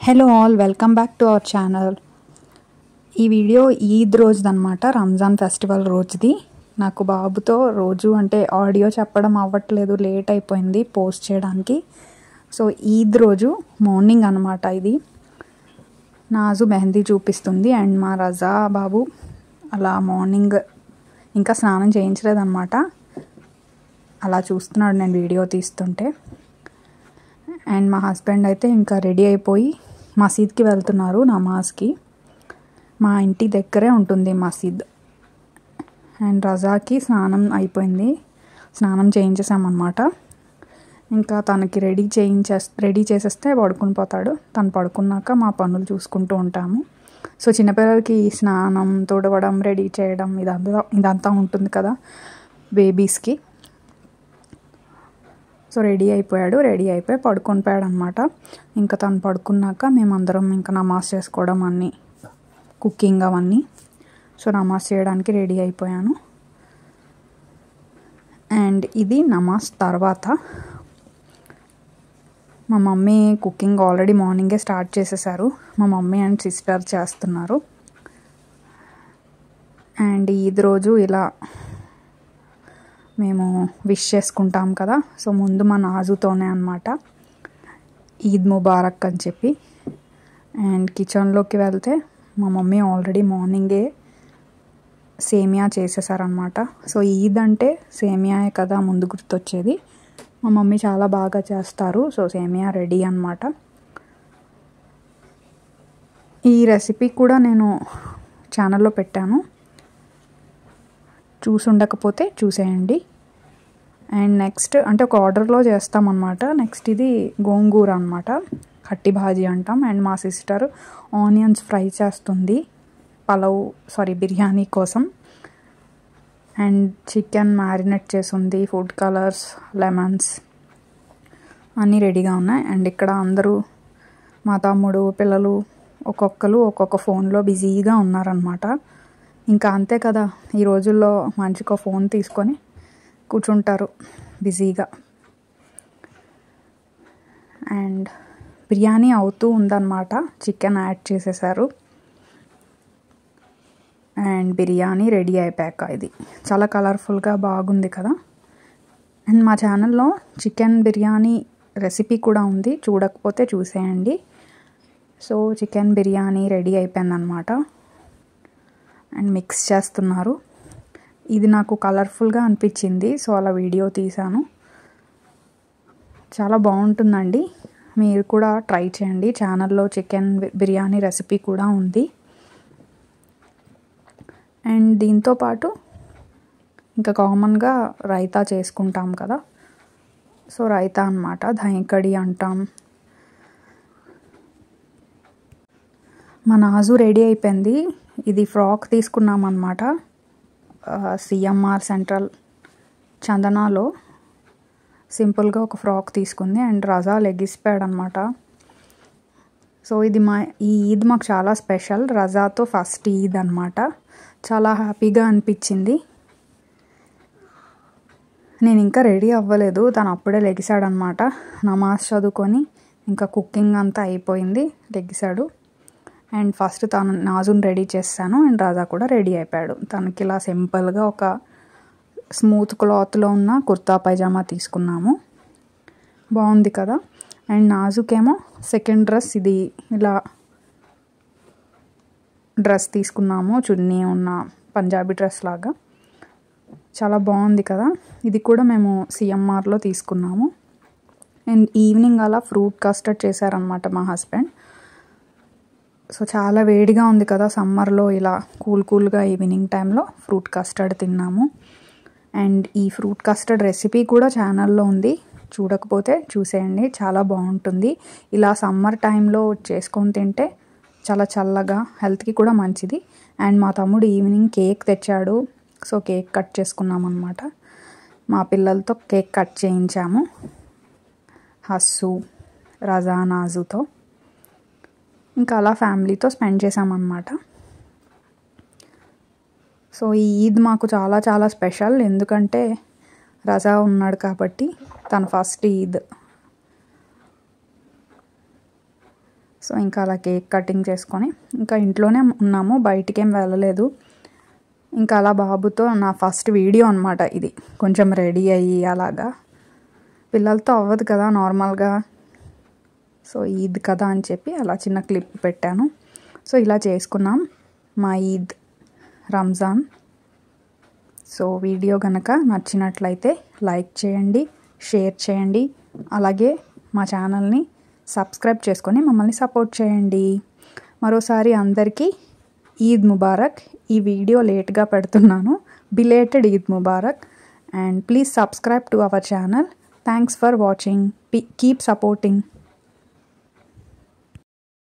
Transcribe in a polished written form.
Hello all, welcome back to our channel. ఈ video Eid రోజుదనమాట, Ramzan festival రోజుది. నాకు బాబుతో రోజు అంటే ఆడియో చెప్పడం అవ్వట్లేదు, లేట్ అయిపోయింది పోస్ట్ చేయడానికి. సో ఈద్ రోజు మార్నింగ్ అనమాట ఇది. నాజు మెహందీ చూపిస్తుంది అండ్ మా రజా బాబు అలా మార్నింగ్ ఇంకా స్నానం చేయించలేదన్నమాట, అలా చూస్తున్నాడు నేను వీడియో తీస్తుంటే. అండ్ మా హస్బెండ్ అయితే ఇంకా రెడీ అయిపోయి మసీద్కి వెళ్తున్నారు నమాజ్కి. మా ఇంటి దగ్గరే ఉంటుంది మసీద్. అండ్ రజాకి స్నానం అయిపోయింది, స్నానం చేయించేసామన్నమాట. ఇంకా తనకి రెడీ చేసేస్తే పడుకుని పోతాడు. తను పడుకున్నాక మా పనులు చూసుకుంటూ ఉంటాము. సో చిన్నపిల్లలకి స్నానం, తుడవడం, రెడీ చేయడం ఇదంతా ఉంటుంది కదా బేబీస్కి. సో రెడీ అయిపోయి పడుకొని పోయాడు అనమాట. ఇంకా తను పడుకున్నాక మేమందరం ఇంకా నమాజ్ చేసుకోవడం, అన్నీ కుకింగ్ అవన్నీ. సో నమాజ్ చేయడానికి రెడీ అయిపోయాను. అండ్ ఇది నమాజ్ తర్వాత మా మమ్మీ కుకింగ్ ఆల్రెడీ మార్నింగే స్టార్ట్ చేసేసారు. మా మమ్మీ అండ్ సిస్టర్ చేస్తున్నారు. అండ్ ఈద్ రోజు ఇలా మేము విష్ చేసుకుంటాం కదా, సో ముందు మా నాజుతోనే అనమాట ఈద్ ముబారక్ అని చెప్పి. అండ్ కిచెన్లోకి వెళ్తే మా మమ్మీ ఆల్రెడీ మార్నింగే సేమియా చేసేసారనమాట. సో ఈద్ అంటే సేమియాయే కదా ముందు గుర్తొచ్చేది. మా మమ్మీ చాలా బాగా చేస్తారు. సో సేమియా రెడీ అనమాట. ఈ రెసిపీ కూడా నేను ఛానల్లో పెట్టాను, చూసి ఉండకపోతే చూసేయండి. అండ్ నెక్స్ట్ అంటే ఒక ఆర్డర్లో చేస్తామన్నమాట. నెక్స్ట్ ఇది గోంగూర అనమాట, కట్టి భాజీ అంటాం. అండ్ మా సిస్టర్ ఆనియన్స్ ఫ్రై చేస్తుంది బిర్యానీ కోసం. అండ్ చికెన్ మ్యారినేట్ చేసింది, ఫుడ్ కలర్స్, లెమన్స్ అన్నీ రెడీగా ఉన్నాయి. అండ్ ఇక్కడ అందరూ మా తమ్ముడు, పిల్లలు ఒక్కొక్క ఫోన్లో బిజీగా ఉన్నారనమాట. ఇంకా అంతే కదా, ఈ రోజుల్లో మంచిగా ఫోన్ తీసుకొని కూర్చుంటారు బిజీగా. అండ్ బిర్యానీ అవుతూ ఉందన్నమాట, చికెన్ యాడ్ చేసేసారు. అండ్ బిర్యానీ రెడీ అయిపోయాక ఇది చాలా కలర్ఫుల్గా బాగుంది కదా. అండ్ మా ఛానల్లో చికెన్ బిర్యానీ రెసిపీ కూడా ఉంది, చూడకపోతే చూసేయండి. సో చికెన్ బిర్యానీ రెడీ అయిపోయిందనమాట. అండ్ మిక్స్ చేస్తున్నారు. ఇది నాకు కలర్ఫుల్గా అనిపించింది, సో అలా వీడియో తీశాను. చాలా బాగుంటుందండి, మీరు కూడా ట్రై చేయండి. ఛానల్లో చికెన్ బిర్యానీ రెసిపీ కూడా ఉంది. అండ్ దీంతోపాటు ఇంకా కామన్గా రైతా చేసుకుంటాం కదా, సో రైతా అన్నమాట, దహీ కడి అంటాం. మా నాజు రెడీ అయిపోయింది. ఇది ఫ్రాక్ తీసుకున్నాం అన్నమాట, సిఎంఆర్ సెంట్రల్ చందనాలో సింపుల్గా ఒక ఫ్రాక్ తీసుకుంది. అండ్ రజా లెగిసిపోయాడు అనమాట. సో ఈ ఈద్ మాకు చాలా స్పెషల్, రజాతో ఫస్ట్ ఈద్ అనమాట. చాలా హ్యాపీగా అనిపించింది. నేను ఇంకా రెడీ అవ్వలేదు, తను అప్పుడే లెగిసాడనమాట. నమాజ్ చదువుకొని ఇంకా కుకింగ్ అంతా అయిపోయింది, లెగిసాడు. అండ్ ఫస్ట్ తను నాజుని రెడీ చేస్తాను. అండ్ రాజా కూడా రెడీ అయిపోయాడు. తనకి ఇలా సింపుల్గా ఒక స్మూత్ క్లాత్లో ఉన్న కుర్తా పైజామా తీసుకున్నాము, బాగుంది కదా. అండ్ నాజుకేమో సెకండ్ డ్రెస్ ఇది ఇలా డ్రెస్ తీసుకున్నాము, చున్నీ ఉన్న పంజాబీ డ్రెస్ లాగా, చాలా బాగుంది కదా. ఇది కూడా మేము సిఎంఆర్లో తీసుకున్నాము. అండ్ ఈవినింగ్ అలా ఫ్రూట్ కస్టర్డ్ చేశారనమాట మా హస్బెండ్. సో చాలా వేడిగా ఉంది కదా సమ్మర్లో, ఇలా కూల్గా ఈవినింగ్ టైంలో ఫ్రూట్ కస్టర్డ్ తిన్నాము. అండ్ ఈ ఫ్రూట్ కస్టర్డ్ రెసిపీ కూడా ఛానల్లో ఉంది, చూడకపోతే చూసేయండి, చాలా బాగుంటుంది. ఇలా సమ్మర్ టైంలో చేసుకొని తింటే చాలా చల్లగా, హెల్త్కి కూడా మంచిది. అండ్ మా తమ్ముడు ఈవినింగ్ కేక్ తెచ్చాడు, సో కేక్ కట్ చేసుకున్నాం అనమాట. మా పిల్లలతో కేక్ కట్ చేయించాము, హస్సు, రజా, నాజుతో. ఇంకా అలా ఫ్యామిలీతో స్పెండ్ చేసామన్నమాట. సో ఈ ఈద్ మాకు చాలా చాలా స్పెషల్, ఎందుకంటే రజా ఉన్నాడు కాబట్టి తన ఫస్ట్ ఈద్. సో ఇంకా అలా కేక్ కటింగ్ చేసుకొని ఇంకా ఇంట్లోనే ఉన్నాము, బయటికేం వెళ్ళలేదు. ఇంకా అలా బాబుతో నా ఫస్ట్ వీడియో అనమాట ఇది. కొంచెం రెడీ అయ్యి అలాగా, పిల్లలతో అవ్వదు కదా నార్మల్గా. సో ఈద్ కదా అని చెప్పి అలా చిన్న క్లిప్ పెట్టాను. సో ఇలా చేసుకున్నాం మా ఈద్ రంజాన్. సో వీడియో కనుక నచ్చినట్లయితే లైక్ చేయండి, షేర్ చేయండి, అలాగే మా ఛానల్ని సబ్స్క్రైబ్ చేసుకొని మమ్మల్ని సపోర్ట్ చేయండి. మరోసారి అందరికీ ఈద్ ముబారక్. ఈ వీడియో లేట్గా పెడుతున్నాను, belated Eid Mubarak. And please subscribe to our channel. Thanks for watching. Keep supporting.